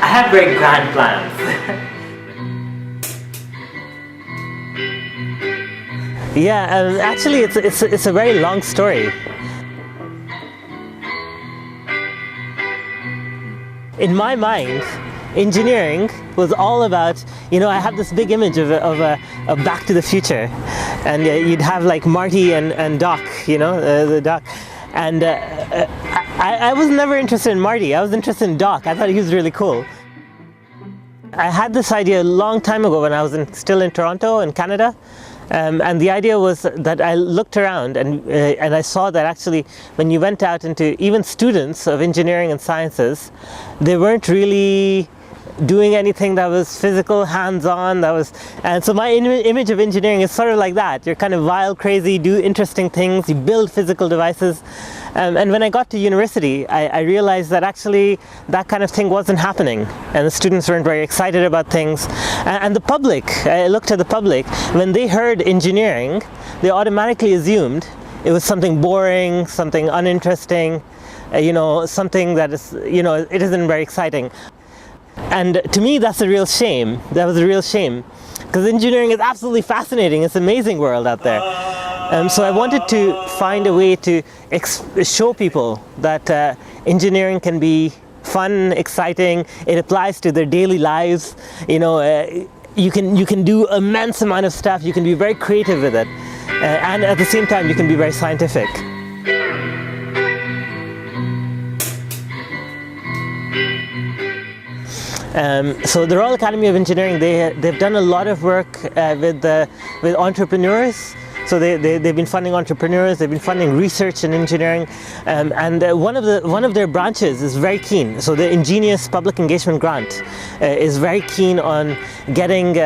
I have very grand plans. Yeah, actually it's a very long story. In my mind, engineering was all about, I have this big image of Back to the Future, and you'd have like Marty and Doc, the Doc, and I was never interested in Marty. I was interested in Doc. I thought he was really cool. I had this idea a long time ago when I was still in Toronto in Canada. And the idea was that I looked around and I saw that actually when you went out into even students of engineering and sciences, they weren't really doing anything that was physical, hands-on, and so my image of engineering is sort of like that. You're kind of wild, crazy, do interesting things, you build physical devices. And when I got to university, I realized that actually that kind of thing wasn't happening, and the students weren't very excited about things. And the public, I looked at the public, when they heard engineering, they automatically assumed it was something boring, something uninteresting, something that is, it isn't very exciting. And to me, that's a real shame. That was a real shame, because engineering is absolutely fascinating. It's an amazing world out there. So I wanted to find a way to show people that engineering can be fun, exciting. It applies to their daily lives. You can do immense amount of stuff. You can be very creative with it, and at the same time, you can be very scientific. So the Royal Academy of Engineering, they've done a lot of work with entrepreneurs. So they've been funding entrepreneurs, they've been funding research in engineering, and one of their branches is very keen. So the Ingenious Public Engagement Grant is very keen on getting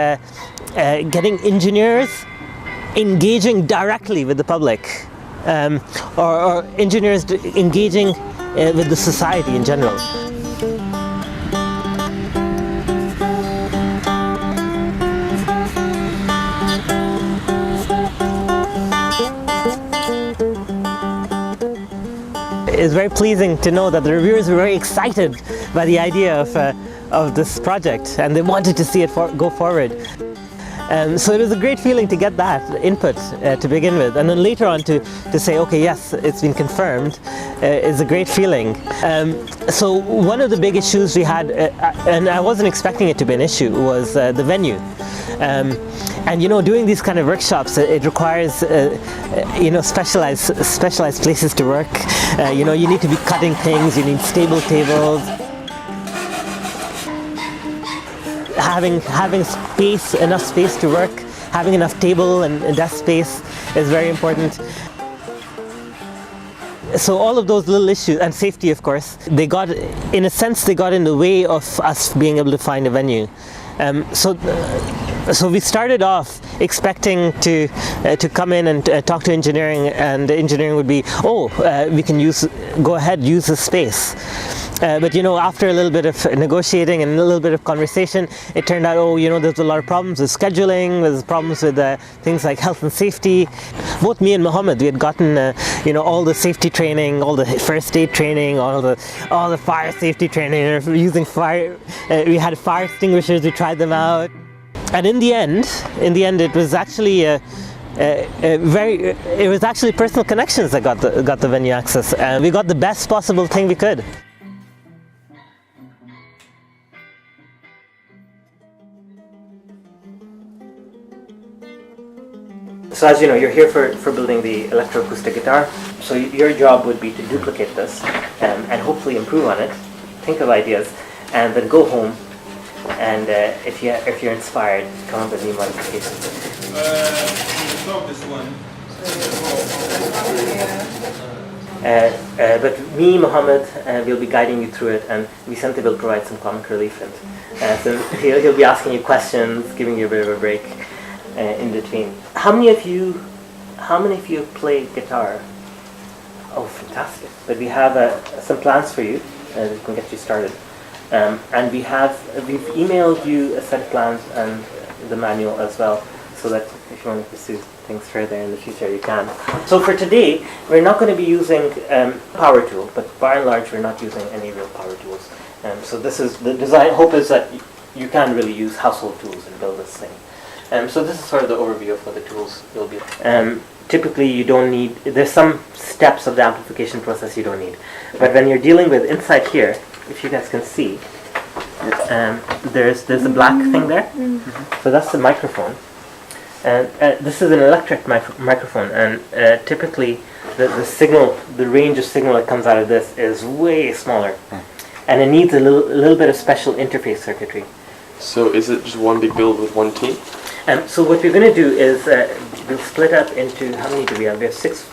engineers engaging directly with the public, or engineers engaging with the society in general. It's very pleasing to know that the reviewers were very excited by the idea of this project, and they wanted to see it go forward. So it was a great feeling to get that input to begin with, and then later on to say, okay, yes, it's been confirmed, is a great feeling. So one of the big issues we had, and I wasn't expecting it to be an issue, was the venue. And doing these kind of workshops, it requires specialized places to work. You need to be cutting things, you need stable tables. Having enough space to work, having enough table and desk space is very important. So all of those little issues, and safety of course, they got in the way of us being able to find a venue. So we started off expecting to come in and talk to engineering, and engineering would be, we can go ahead, use the space. But after a little bit of negotiating and a little bit of conversation, it turned out, there's a lot of problems with scheduling, there's problems with things like health and safety. Both me and Mohammed, we had gotten, all the safety training, all the first aid training, all the fire safety training, using fire. We had fire extinguishers, we tried them out. And in the end, it was actually it was actually personal connections that got the venue access, and we got the best possible thing we could. So as you know, you're here for building the electroacoustic guitar. So your job would be to duplicate this and hopefully improve on it, think of ideas, and then go home. And if you're inspired, come up with new modifications. This one. But me, Mohammed, will be guiding you through it, and Vicente will provide some comic relief. And so he'll be asking you questions, giving you a bit of a break in between. How many of you play guitar? Oh, fantastic! But we have some plans for you that can get you started. And we've emailed you a set of plans and the manual as well. so that if you want to pursue things further in the future, you can. So for today, we're not going to be using power tool, but by and large, we're not using any real power tools. So this is the design. Hope is that you can really use household tools and build this thing. So this is sort of the overview of what the tools will be. Typically, you don't need. There's some steps of the amplification process you don't need, but when you're dealing with inside here, if you guys can see. There's a black thing there, so that's the microphone, and this is an electric microphone, and typically the range of signal that comes out of this is way smaller, and it needs a little bit of special interface circuitry. So is it just one big build with one team? So what we're going to do is we'll split up into, how many do we have? We have six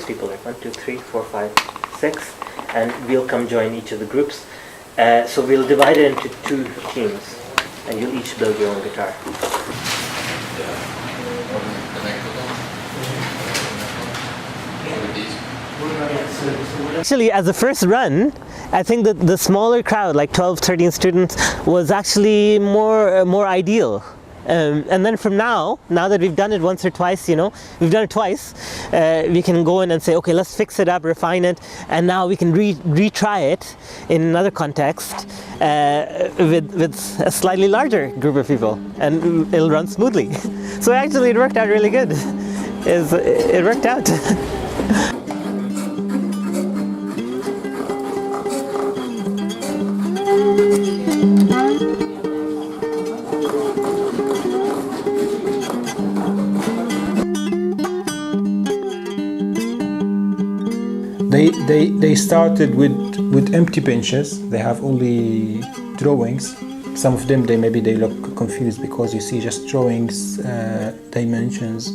people there. 1, 2, 3, 4, 5, 6, and we'll come join each of the groups. So we'll divide it into 2 teams, and you'll each build your own guitar. Actually, as a first run, I think that the smaller crowd, like 12, 13 students, was actually more ideal. And then from now that we've done it once or twice, we've done it twice, we can go in and say, okay, let's fix it up, refine it, and now we can retry it in another context with a slightly larger group of people, and it'll run smoothly. So actually it worked out really good. It worked out. They started with empty benches. They have only drawings. Some of them they look confused because you see just drawings, dimensions.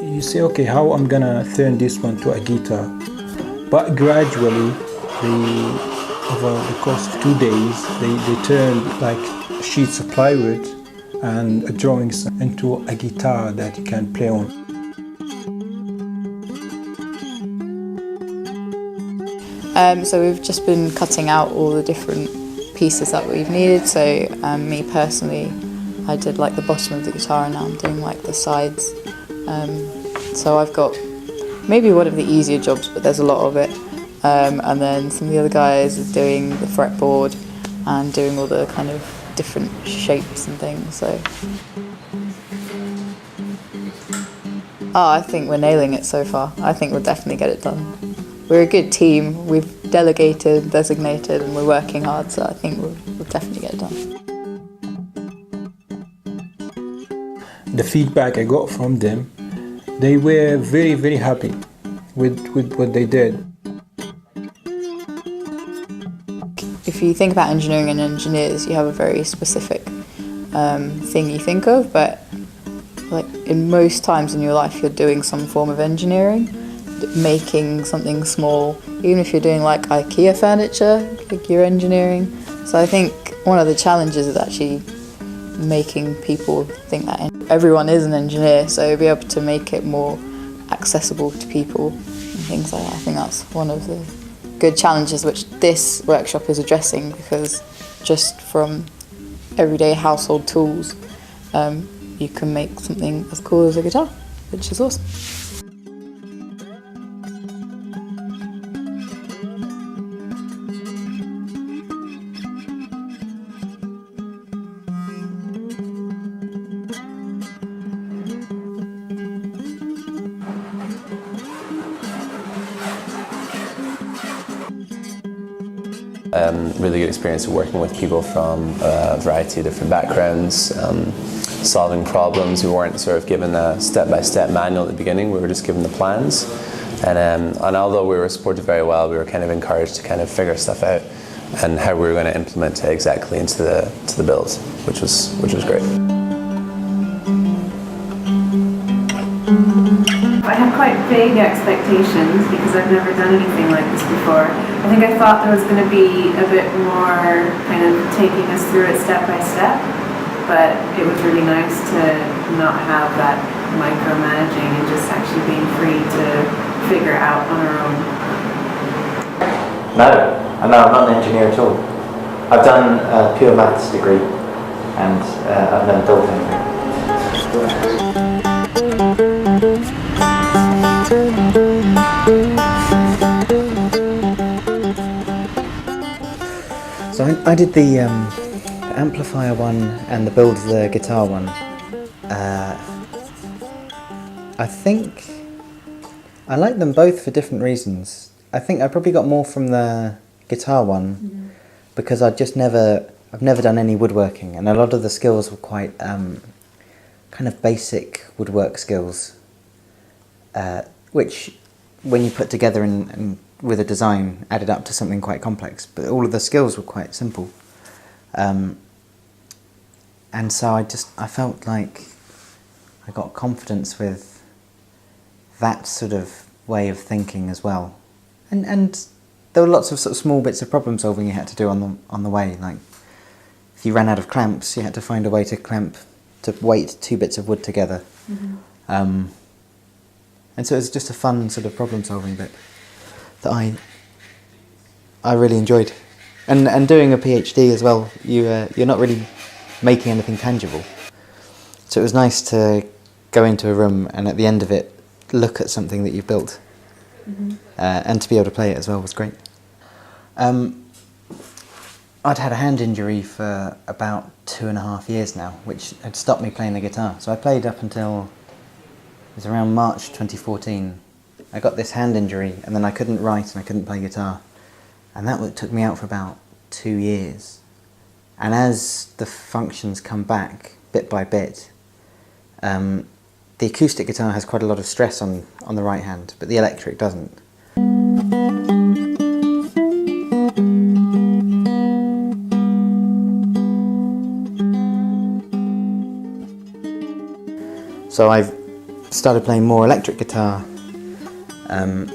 You say, okay, how I'm gonna turn this one to a guitar? But gradually, over the course of 2 days, they turned like sheets of plywood and drawings into a guitar that you can play on. So we've just been cutting out all the different pieces that we've needed. So me personally, I did like the bottom of the guitar, and now I'm doing like the sides. So I've got maybe one of the easier jobs, but there's a lot of it. And then some of the other guys are doing the fretboard and doing all the kind of different shapes and things. So I think we're nailing it so far. I think we'll definitely get it done. We're a good team. We've delegated, designated, and we're working hard, so I think we'll definitely get it done. The feedback I got from them, they were very, very happy with what they did. If you think about engineering and engineers, you have a very specific thing you think of, but like in most times in your life you're doing some form of engineering, making something small, even if you're doing like IKEA furniture, like you're engineering. So I think one of the challenges is actually making people think that everyone is an engineer, so be able to make it more accessible to people and things like that. I think that's one of the good challenges which this workshop is addressing, because just from everyday household tools you can make something as cool as a guitar, which is awesome. Really good experience of working with people from a variety of different backgrounds, solving problems. We weren't sort of given a step-by-step manual at the beginning, we were just given the plans. And although we were supported very well, we were kind of encouraged to kind of figure stuff out and how we were going to implement it exactly into the build, which was great. I had quite vague expectations because I've never done anything like this before. I think I thought there was going to be a bit more kind of taking us through it step by step, but it was really nice to not have that micromanaging and just actually being free to figure out on our own. No, I'm not an engineer at all. I've done a pure maths degree and I've never built anything. So I did the amplifier one and the build the guitar one. I think I like them both for different reasons. I think I probably got more from the guitar one because I've never done any woodworking, and a lot of the skills were quite kind of basic woodwork skills, which when you put together and with a design added up to something quite complex, but all of the skills were quite simple. And so I felt like I got confidence with that sort of way of thinking as well. And there were lots of sort of small bits of problem solving you had to do on the way. Like if you ran out of clamps, you had to find a way to weight 2 bits of wood together. And so it was just a fun sort of problem solving bit that I really enjoyed. And doing a PhD as well, you're not really making anything tangible. So it was nice to go into a room and at the end of it look at something that you've built. And to be able to play it as well was great. I'd had a hand injury for about 2.5 years now, which had stopped me playing the guitar. So I played up until, it was around March 2014. I got this hand injury and then I couldn't write and I couldn't play guitar. And that took me out for about 2 years. And as the functions come back bit by bit, the acoustic guitar has quite a lot of stress on the right hand, but the electric doesn't. So I've started playing more electric guitar and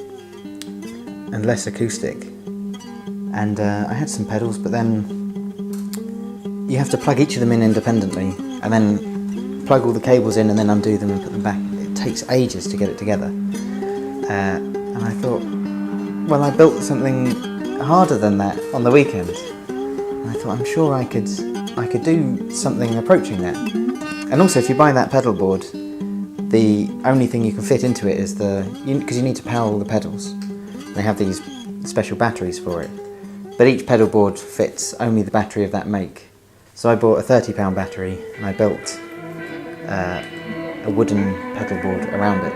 less acoustic. And I had some pedals, but then you have to plug each of them in independently and then plug all the cables in and then undo them and put them back. It takes ages to get it together. And I thought, well, I built something harder than that on the weekend. And I thought, I'm sure I could do something approaching that. And also, if you buy that pedal board, the only thing you can fit into it is because you need to power all the pedals. They have these special batteries for it. But each pedal board fits only the battery of that make. So I bought a £30 battery and I built a wooden pedal board around it.